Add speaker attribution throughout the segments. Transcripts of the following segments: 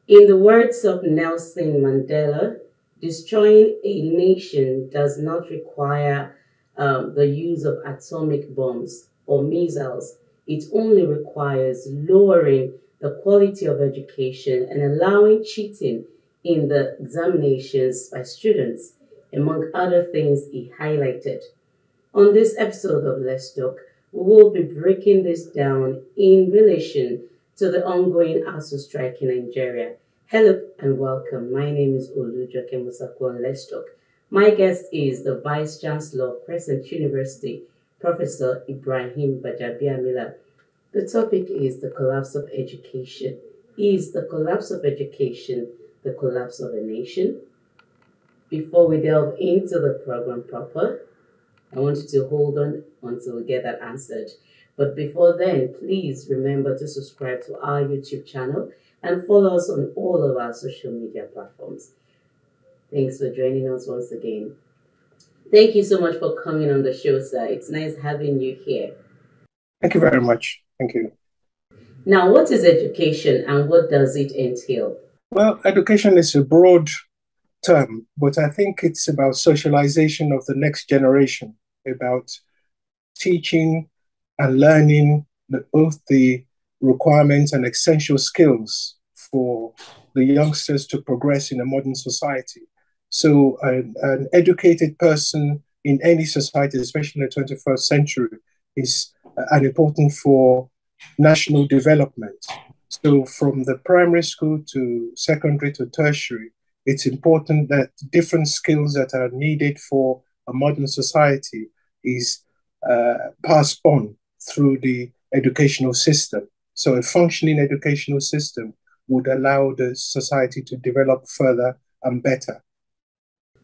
Speaker 1: In the words of Nelson Mandela, destroying a nation does not require the use of atomic bombs or missiles. It only requires lowering the quality of education and allowing cheating in the examinations by students, among other things he highlighted. On this episode of Let's Talk, we will be breaking this down in relation to the ongoing ASU strike in Nigeria. Hello and welcome. My name is Olujoke Musako on Let's Talk. My guest is the Vice Chancellor of Crescent University, Professor Ibraheem Gbajabiamila. The topic is the collapse of education. Is the collapse of education the collapse of a nation? Before we delve into the program proper, I want you to hold on until we get that answered. But before then, please remember to subscribe to our YouTube channel and follow us on all of our social media platforms. Thanks for joining us once again. Thank you so much for coming on the show, sir. It's nice having you here.
Speaker 2: Thank you very much. Thank you.
Speaker 1: Now, what is education and what does it entail?
Speaker 2: Well, education is a broad term, but I think it's about socialization of the next generation, about teaching and learning both the requirements and essential skills for the youngsters to progress in a modern society. So an educated person in any society, especially in the 21st century, is important for national development. So from the primary school to secondary to tertiary, it's important that different skills that are needed for a modern society is passed on through the educational system. So a functioning educational system would allow the society to develop further and better.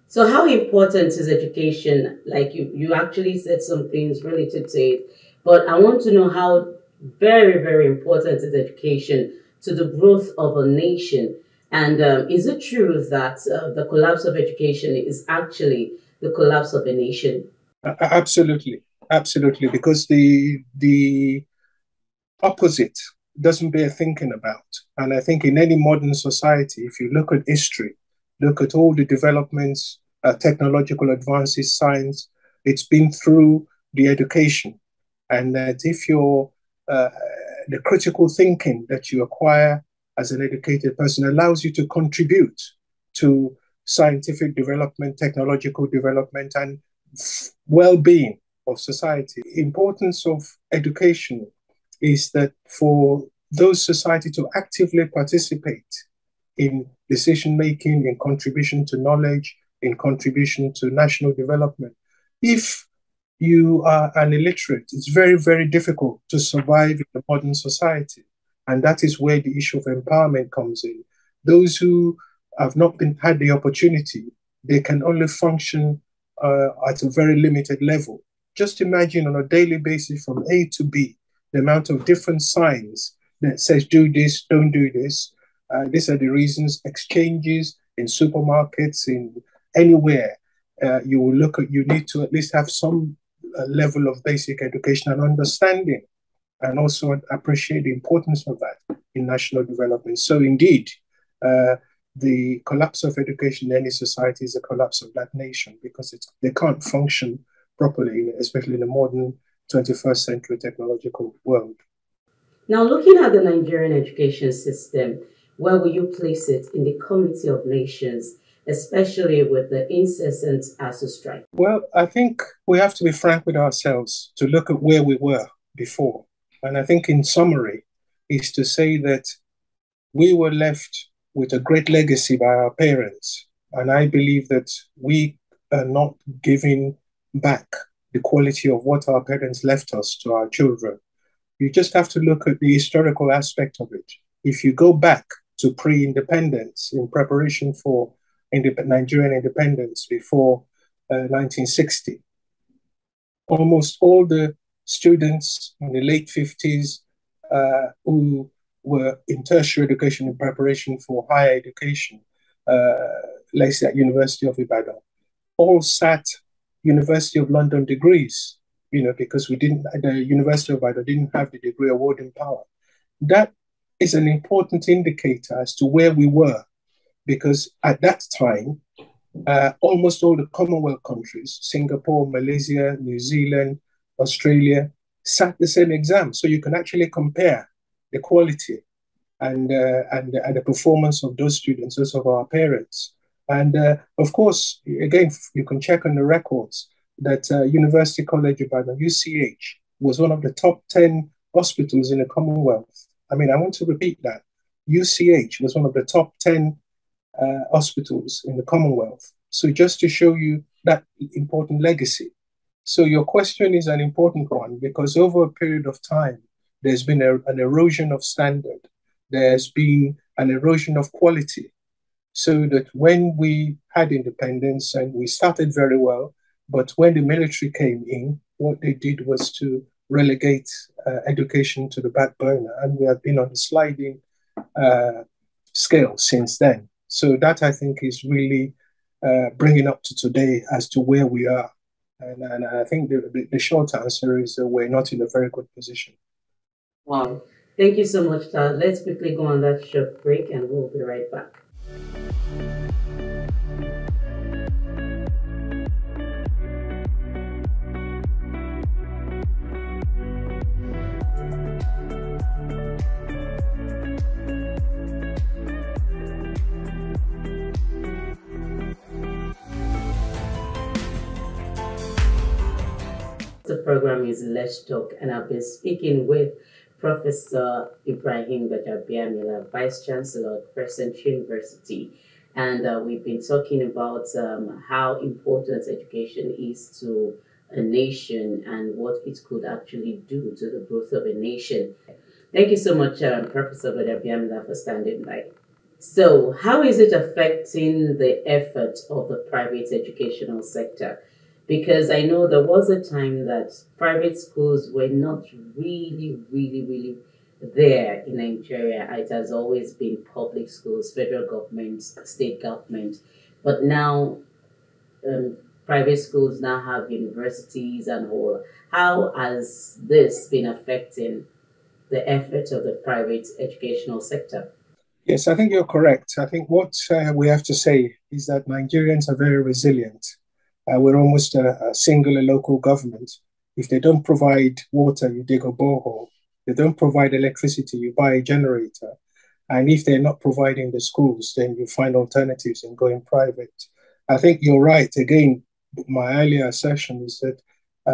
Speaker 1: So how important is education? Like you actually said some things related to it, but I want to know how very, very important is education to the growth of a nation. And is it true that the collapse of education is actually the collapse of a nation?
Speaker 2: Absolutely, absolutely, because the opposite doesn't bear thinking about. And I think in any modern society, if you look at history, look at all the developments, technological advances, science, it's been through the education. And that if you're the critical thinking that you acquire as an educated person allows you to contribute to scientific development, technological development, and well-being of society. The importance of education is that for those society to actively participate in decision-making, in contribution to knowledge, in contribution to national development. If you are an illiterate, it's very, very difficult to survive in a modern society. And that is where the issue of empowerment comes in. Those who have not had the opportunity, they can only function at a very limited level. Just imagine on a daily basis from A to B, the amount of different signs that says, do this, don't do this. These are the reasons. Exchanges in supermarkets, in anywhere. You will look at, you need to at least have some level of basic education and understanding, and also appreciate the importance of that in national development. So indeed, the collapse of education in any society is a collapse of that nation, because they can't function properly, especially in a modern 21st century technological world.
Speaker 1: Now, looking at the Nigerian education system, where will you place it in the Committee of Nations, especially with the incessant ASU strike?
Speaker 2: Well, I think we have to be frank with ourselves to look at where we were before. And I think in summary is to say that we were left with a great legacy by our parents. And I believe that we are not giving back the quality of what our parents left us to our children. You just have to look at the historical aspect of it. If you go back to pre-independence in preparation for Nigerian independence before 1960, almost all the students in the late 50s who were in tertiary education in preparation for higher education, let's say at University of Ibadan, all sat University of London degrees, because the University of Ibadan didn't have the degree awarding power. That is an important indicator as to where we were, because at that time, almost all the Commonwealth countries, Singapore, Malaysia, New Zealand, Australia, sat the same exam. So you can actually compare the quality and the performance of those students, those of our parents. And of course, again, you can check on the records that University College Ibadan, UCH, was one of the top 10 hospitals in the Commonwealth. I mean, I want to repeat that. UCH was one of the top 10 hospitals in the Commonwealth. So just to show you that important legacy. So your question is an important one, because over a period of time, there's been an erosion of standard. There's been an erosion of quality. So that when we had independence and we started very well, but when the military came in, what they did was to relegate education to the back burner. And we have been on a sliding scale since then. So that, I think, is really bringing up to today as to where we are. And I think the short answer is that we're not in a very good position.
Speaker 1: Wow. Thank you so much, Tad. Let's quickly go on that short break and we'll be right back. The program is Let's Talk, and I've been speaking with Professor Ibraheem Gbajabiamila, Vice Chancellor at Crescent University. And we've been talking about how important education is to a nation and what it could actually do to the growth of a nation. Thank you so much, Professor Gbajabiamila, for standing by. So, how is it affecting the effort of the private educational sector? Because I know there was a time that private schools were not really there in Nigeria. It has always been public schools, federal government, state government. But now private schools now have universities and all. How has this been affecting the effort of the private educational sector?
Speaker 2: Yes, I think you're correct. I think what we have to say is that Nigerians are very resilient. We're almost a singular local government. If they don't provide water, you dig a borehole. They don't provide electricity, you buy a generator. And if they're not providing the schools, then you find alternatives and going private. I think you're right. Again, my earlier assertion is that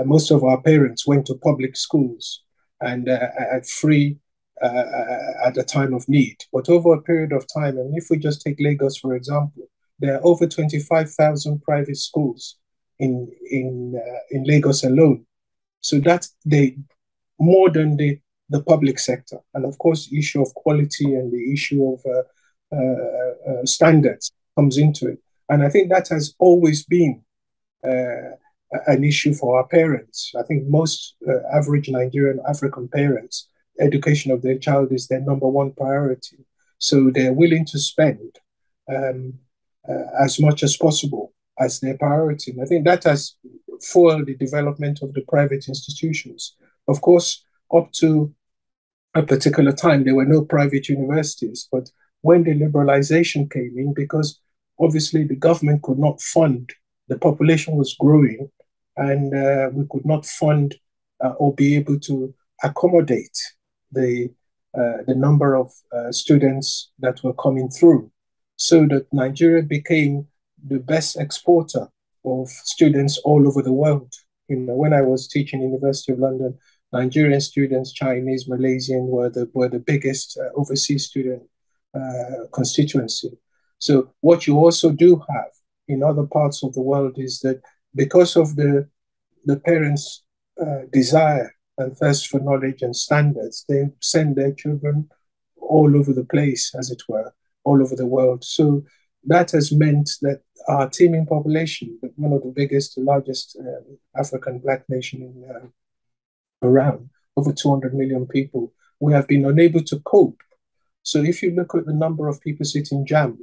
Speaker 2: most of our parents went to public schools and at free at a time of need. But over a period of time, and if we just take Lagos, for example, there are over 25,000 private schools in Lagos alone. So that's more than the public sector. And of course, the issue of quality and the issue of standards comes into it. And I think that has always been an issue for our parents. I think most average Nigerian African parents, education of their child is their number one priority. So they're willing to spend as much as possible as their priority. And I think that has fueled the development of the private institutions. Of course, up to a particular time, there were no private universities. But when the liberalization came in, because obviously the government could not fund, the population was growing, and we could not fund or be able to accommodate the number of students that were coming through, so that Nigeria became the best exporter of students all over the world. You know, when I was teaching University of London, Nigerian students, Chinese, Malaysian were the biggest overseas student constituency. So what you also do have in other parts of the world is that because of the parents' desire and thirst for knowledge and standards, they send their children all over the place, as it were, all over the world. So that has meant that our teeming population, one of the biggest, largest African Black nation around, over 200 million people, we have been unable to cope. So if you look at the number of people sitting JAM,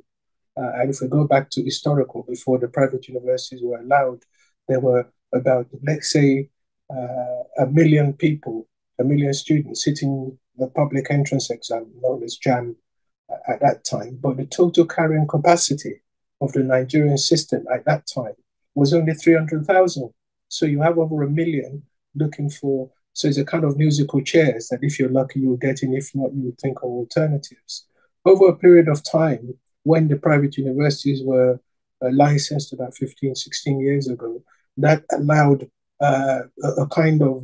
Speaker 2: and if we go back to historical, before the private universities were allowed, there were about, let's say, 1 million people, 1 million students sitting the public entrance exam, known as JAM at that time, but the total carrying capacity of the Nigerian system at that time was only 300,000. So you have over 1 million looking for, so it's a kind of musical chairs that if you're lucky, you'll get in. If not, you think of alternatives. Over a period of time, when the private universities were licensed about 15, 16 years ago, that allowed a kind of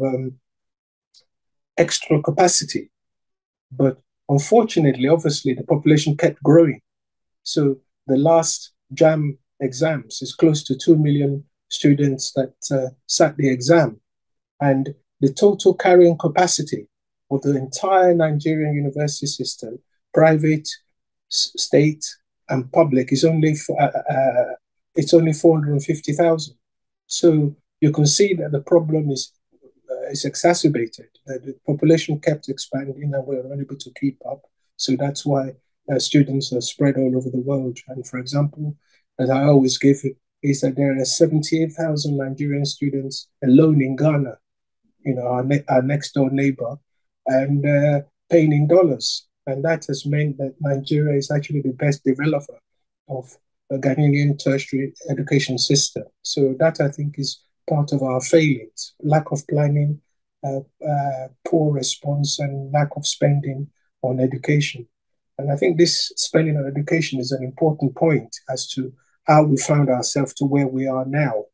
Speaker 2: extra capacity. But unfortunately, obviously, the population kept growing. So the last JAM exams is close to 2 million students that sat the exam. And the total carrying capacity of the entire Nigerian university system, private, state, and public, is only it's only 450,000. So you can see that the problem is exacerbated. The population kept expanding and we're unable to keep up. So that's why students are spread all over the world. And for example, as I always give it, is that there are 78,000 Nigerian students alone in Ghana, our next door neighbor, and paying in dollars. And that has meant that Nigeria is actually the best developer of the Ghanaian tertiary education system. So that, I think, is part of our failings: lack of planning, poor response, and lack of spending on education. And I think this spending on education is an important point as to how we found ourselves to where we are now.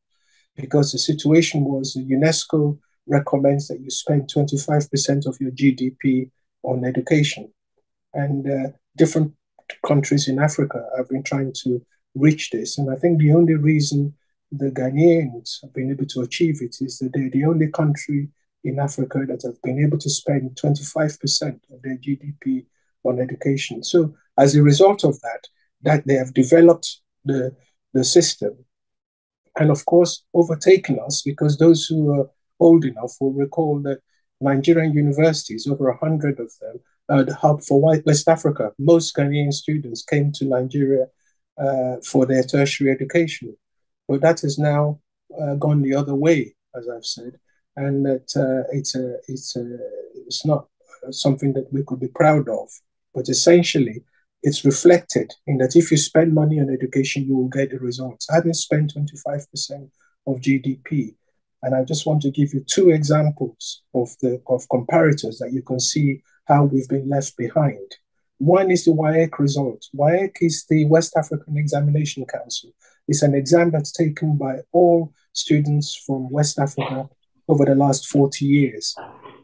Speaker 2: Because the situation was UNESCO recommends that you spend 25% of your GDP on education. And different countries in Africa have been trying to reach this. And I think the only reason the Ghanaians have been able to achieve it is that they're the only country in Africa that have been able to spend 25% of their GDP on education. So as a result of that they have developed the system, and of course overtaken us, because those who are old enough will recall that Nigerian universities, over 100 of them, the hub for West Africa. Most Ghanaian students came to Nigeria for their tertiary education. But that has now gone the other way, as I've said, and that it's not something that we could be proud of. But essentially, it's reflected in that if you spend money on education, you will get the results. Having spent 25% of GDP, and I just want to give you two examples of comparators that you can see how we've been left behind. One is the WAEC result. WAEC is the West African Examination Council. It's an exam that's taken by all students from West Africa over the last 40 years.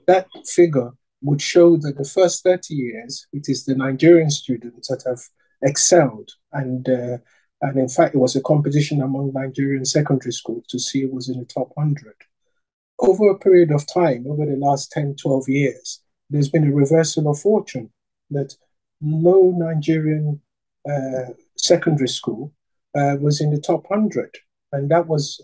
Speaker 2: That figure would show that the first 30 years, it is the Nigerian students that have excelled. And in fact, it was a competition among Nigerian secondary schools to see who was in the top 100. Over a period of time, over the last 10, 12 years, there's been a reversal of fortune, that no Nigerian secondary school was in the top 100. And that was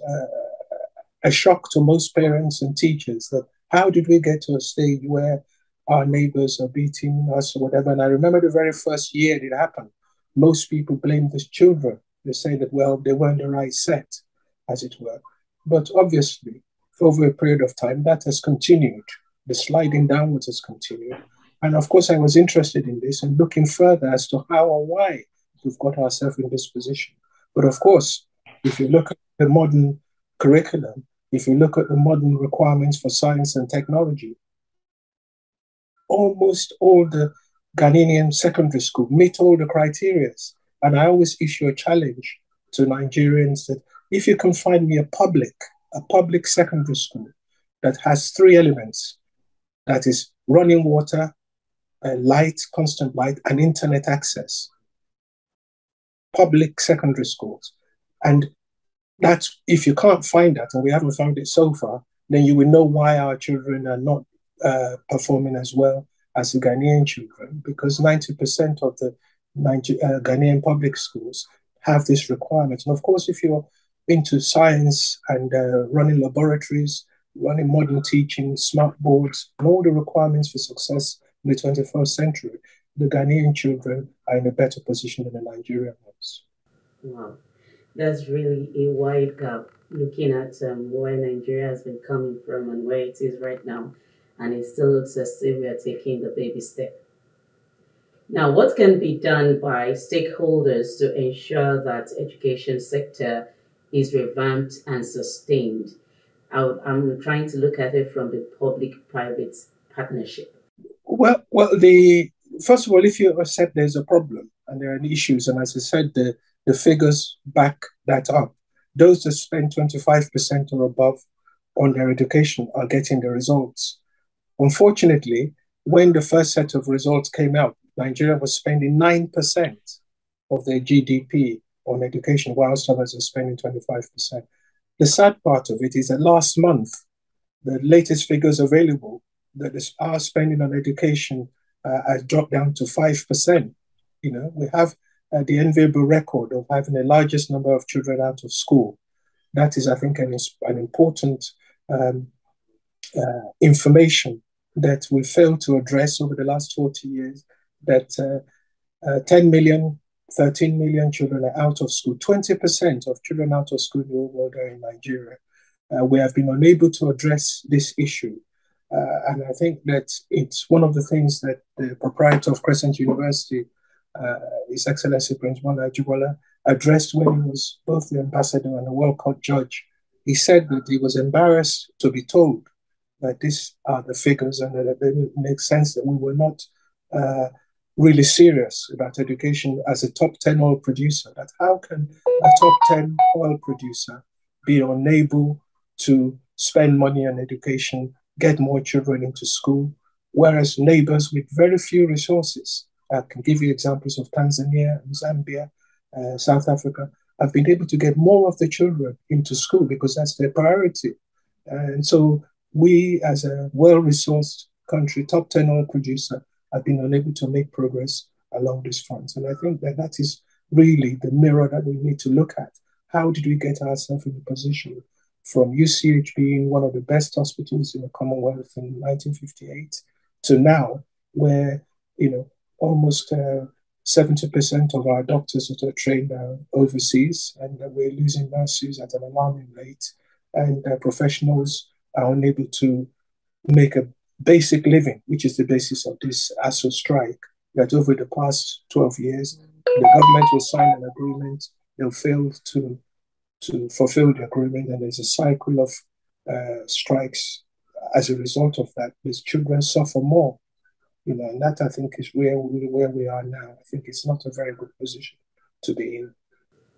Speaker 2: a shock to most parents and teachers, that how did we get to a stage where our neighbors are beating us or whatever. And I remember the very first year it happened, most people blamed the children. They say that, well, they weren't the right set, as it were. But obviously, over a period of time, that has continued. The sliding downwards has continued. And of course, I was interested in this and looking further as to how or why we've got ourselves in this position. But of course, if you look at the modern curriculum, if you look at the modern requirements for science and technology, almost all the Ghanaian secondary school meet all the criteria. And I always issue a challenge to Nigerians that if you can find me a public secondary school that has three elements, that is running water, light, constant light, and internet access. Public secondary schools. And that's, if you can't find that, and we haven't found it so far, then you will know why our children are not performing as well as the Ghanaian children, because 90% of the Ghanaian public schools have this requirement. And of course, if you're into science and running laboratories, running modern teaching, smart boards, and all the requirements for success in the 21st century, the Ghanaian children are in a better position than the Nigerian ones.
Speaker 1: Wow, that's really a wide gap looking at where Nigeria has been coming from and where it is right now. and it still looks as if we are taking the baby step. Now, what can be done by stakeholders to ensure that education sector is revamped and sustained? I'm trying to look at it from the public-private partnership.
Speaker 2: The first of all, if you accept there's a problem and there are issues, and as I said, the figures back that up. Those that spend 25% or above on their education are getting the results. Unfortunately, when the first set of results came out, Nigeria was spending 9% of their GDP on education, whilst others are spending 25%. The sad part of it is that last month, the latest figures available, that our spending on education has dropped down to 5%. You know, we have the enviable record of having the largest number of children out of school. That is, I think, an important information that we failed to address over the last 40 years, that 10 million, 13 million children are out of school. 20% of children out of school in the world are in Nigeria. We have been unable to address this issue. And I think that it's one of the things that the proprietor of Crescent University, His Excellency Prince Gbajabiamila, addressed when he was both the ambassador and a World Court judge. He said that he was embarrassed to be told that these are the figures and that it didn't make sense, that we were not really serious about education as a top 10 oil producer. That how can a top 10 oil producer be unable to spend money on education, get more children into school, whereas neighbors with very few resources, I can give you examples of Tanzania, Zambia, South Africa, have been able to get more of the children into school because that's their priority. And so we, as a well-resourced country, top 10 oil producer, have been unable to make progress along this front. And I think that that is really the mirror that we need to look at. How did we get ourselves in a position from UCH being one of the best hospitals in the Commonwealth in 1958 to now, where, you know, almost 70% of our doctors that are trained overseas, and we're losing nurses at an alarming rate, and professionals are unable to make a basic living, which is the basis of this ASO strike, that over the past 12 years, the government will sign an agreement, they'll fail to fulfill the agreement, and there's a cycle of strikes as a result of that. These children suffer more, you know, and that I think is where we are now. I think it's not a very good position to be in.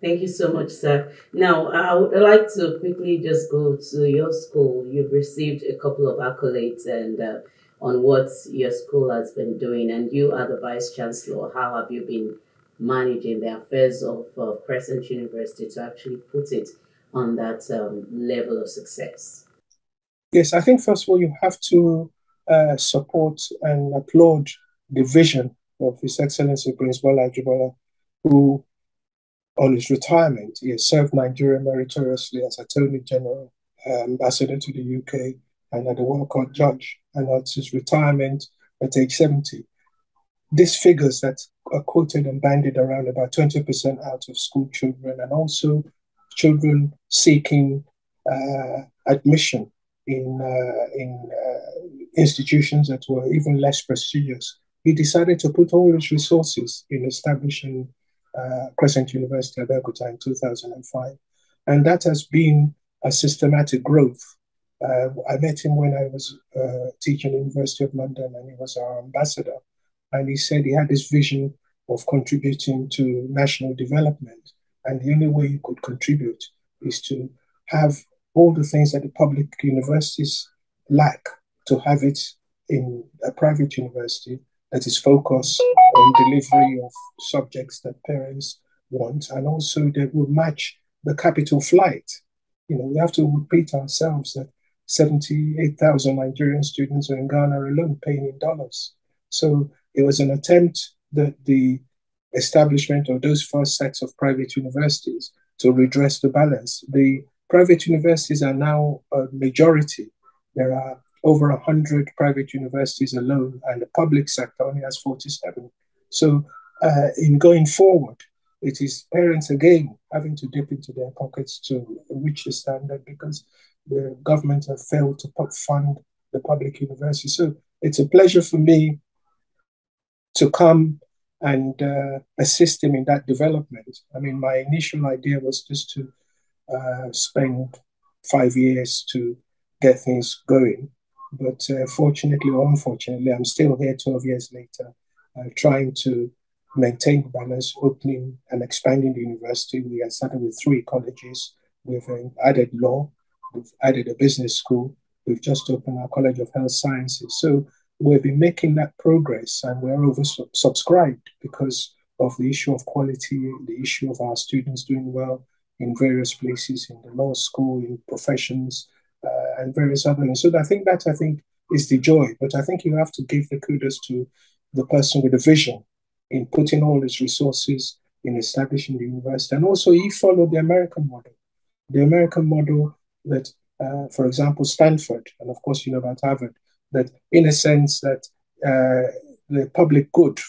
Speaker 1: Thank you so much, sir. Now, I would like to quickly just go to your school. You've received a couple of accolades and on what your school has been doing, and you are the Vice Chancellor. How have you been managing the affairs of Crescent University to actually put it on that level of success?
Speaker 2: Yes, I think first of all, you have to support and applaud the vision of His Excellency Prince Gbajabiamila, who on his retirement, he has served Nigeria meritoriously as Attorney General, Ambassador to the UK, and at the World Court Judge. And at his retirement at age 70, these figures that are quoted and bandied around, about 20% out of school children, and also children seeking admission in institutions that were even less prestigious. He decided to put all his resources in establishing Crescent University at Abeokuta in 2005. And that has been a systematic growth. I met him when I was teaching at the University of London, and he was our ambassador. And he said he had this vision of contributing to national development. And the only way you could contribute is to have all the things that the public universities lack, to have it in a private university that is focused on delivery of subjects that parents want, and also that will match the capital flight. You know, we have to repeat ourselves that 78,000 Nigerian students are in Ghana alone paying in dollars. So it was an attempt that the establishment of those first sets of private universities to redress the balance. The private universities are now a majority. There are over 100 private universities alone, and the public sector only has 47. So in going forward, it is parents again having to dip into their pockets to reach the standard, because the government have failed to fund the public university. So it's a pleasure for me to come and assist him in that development. I mean, my initial idea was just to spend 5 years to get things going. But fortunately or unfortunately, I'm still here 12 years later, trying to maintain the balance, opening and expanding the university. We have started with 3 colleges. We've added law, we've added a business school, we've just opened our College of Health Sciences. So we've been making that progress, and we're oversubscribed because of the issue of quality, the issue of our students doing well in various places, in the law school, in professions, and various other things. So I think is the joy. But I think you have to give the kudos to the person with the vision in putting all his resources in establishing the university. And also he followed the American model. The American model that, for example, Stanford, and of course you know about Harvard, that in a sense that the public good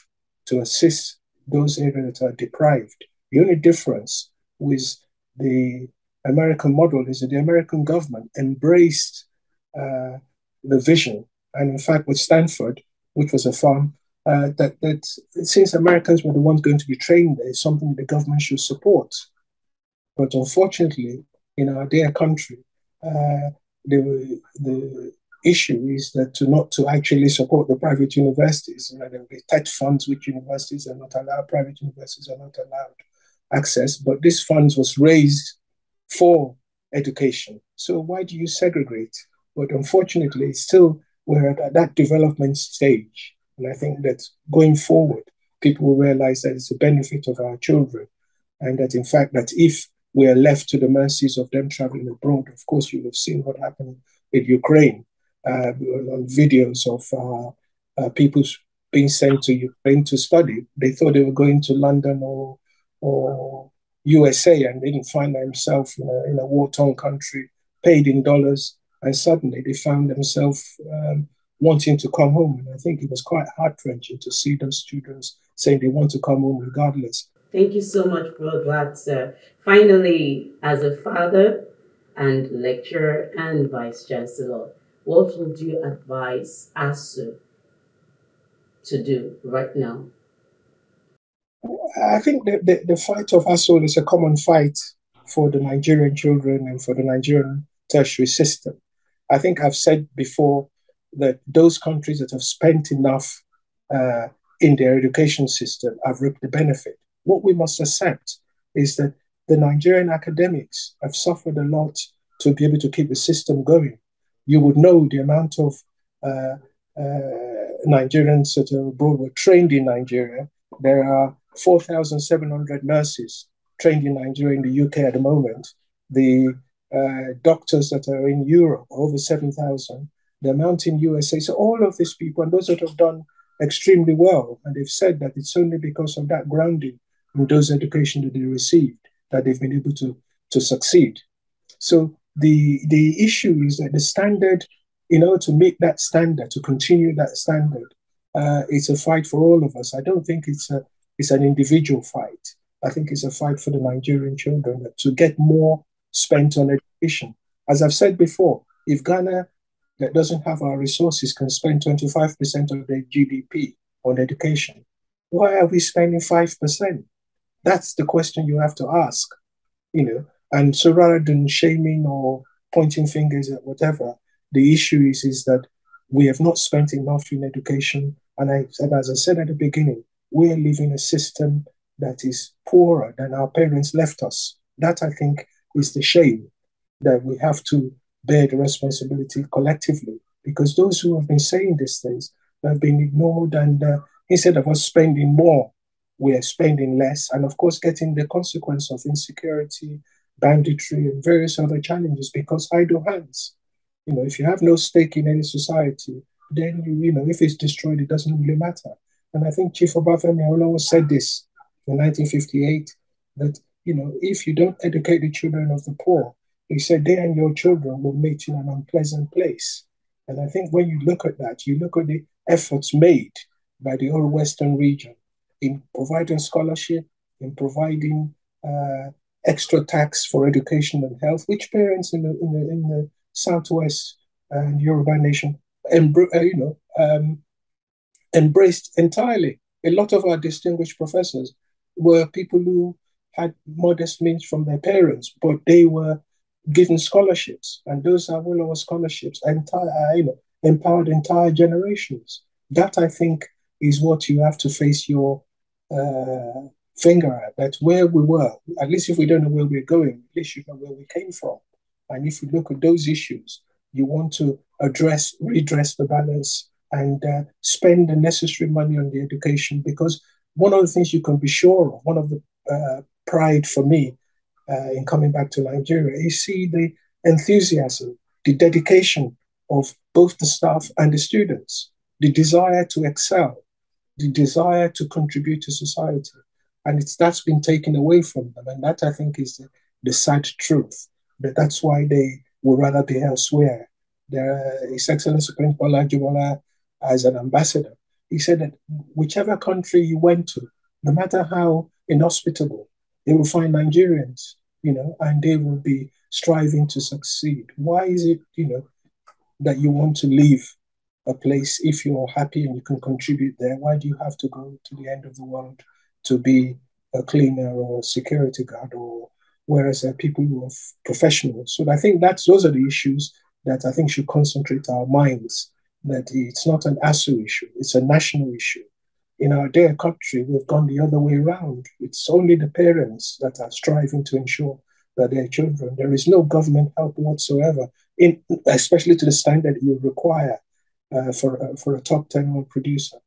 Speaker 2: to assist those areas that are deprived. The only difference with the American model is that the American government embraced the vision. And in fact, with Stanford, which was a farm, that since Americans were the ones going to be trained there, it's something the government should support. But unfortunately, in our dear country, the issue is that not to actually support the private universities. You know, there will be TET funds which universities are not allowed, private universities are not allowed access, but this funds was raised for education. So why do you segregate? But unfortunately, still we're at that development stage. And I think that going forward, people will realize that it's a benefit of our children. And that in fact, that if we are left to the mercies of them traveling abroad, of course, you have seen what happened in Ukraine on videos of people being sent to Ukraine to study. They thought they were going to London or USA, and they didn't find themselves in a war-torn country, paid in dollars, and suddenly they found themselves wanting to come home. And I think it was quite heart-wrenching to see those students saying they want to come home regardless.
Speaker 1: Thank you so much for that, sir. Finally, as a father and lecturer and vice chancellor, what would you advise ASU to do right now?
Speaker 2: I think the fight of ASU is a common fight for the Nigerian children and for the Nigerian tertiary system. I think I've said before that those countries that have spent enough in their education system have reaped the benefit. What we must accept is that the Nigerian academics have suffered a lot to be able to keep the system going. You would know the amount of Nigerians that are abroad were trained in Nigeria. There are 4,700 nurses trained in Nigeria in the UK at the moment. The doctors that are in Europe, over 7,000. The amount in USA. So all of these people, and those that have done extremely well, and they've said that it's only because of that grounding in those education that they received that they've been able to succeed. So the issue is that the standard, to meet that standard, to continue that standard, it's a fight for all of us. I don't think it's an individual fight. I think it's a fight for the Nigerian children to get more spent on education. As I've said before, if Ghana, that doesn't have our resources, can spend 25% of their GDP on education, why are we spending 5%? That's the question you have to ask, And so rather than shaming or pointing fingers at whatever, the issue is that we have not spent enough in education. And as I said at the beginning, we're living a system that is poorer than our parents left us. That, I think, is the shame, that we have to bear the responsibility collectively, because those who have been saying these things have been ignored, and instead of us spending more, we are spending less, and of course getting the consequence of insecurity, banditry, and various other challenges, because idle hands. If you have no stake in any society, then, if it's destroyed, it doesn't really matter. And I think Chief Obasanjo said this in 1958, that, if you don't educate the children of the poor, he said, they and your children will meet in an unpleasant place. And I think when you look at that, you look at the efforts made by the whole Western region in providing scholarship, in providing extra tax for education and health, which parents in the Southwest and Yoruba nation embraced entirely. A lot of our distinguished professors were people who had modest means from their parents, but they were given scholarships, and those are Awolowo scholarships, empowered entire generations. That I think is what you have to face your uh, finger at. That's where we were. At least if we don't know where we're going, at least you know where we came from. And if you look at those issues, you want to redress the balance, and spend the necessary money on the education. Because one of the things you can be sure of, one of the pride for me in coming back to Nigeria, you see the enthusiasm, the dedication of both the staff and the students, the desire to excel, the desire to contribute to society. And that's been taken away from them. And that, I think, is the sad truth. But that's why they would rather be elsewhere. His Excellency Prince Bola as an ambassador, he said that whichever country you went to, no matter how inhospitable, they will find Nigerians, and they will be striving to succeed. Why is it, that you want to leave a place if you're happy and you can contribute there? Why do you have to go to the end of the world to be a cleaner or a security guard, or whereas there are people who are professionals? So I think those are the issues that I think should concentrate our minds, that it's not an ASU issue, it's a national issue. In our dear country, we've gone the other way around. It's only the parents that are striving to ensure that their children, there is no government help whatsoever, especially to the standard you require for a top 10 producer.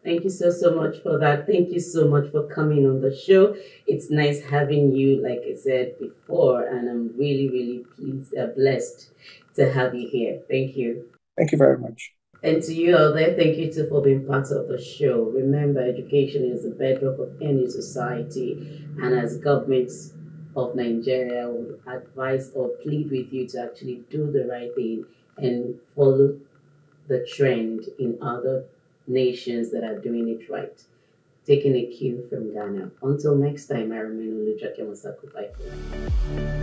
Speaker 1: Thank you so much for that. Thank you so much for coming on the show. It's nice having you, like I said before, and I'm really pleased, blessed to have you here. Thank you.
Speaker 2: Thank you very much.
Speaker 1: And to you out there, thank you too for being part of the show. Remember, education is the bedrock of any society, and as governments of Nigeria will advise or plead with you to actually do the right thing and follow the trend in other nations that are doing it right. Taking a cue from Ghana. Until next time, I remain Olujoke Masaku. Bye for now.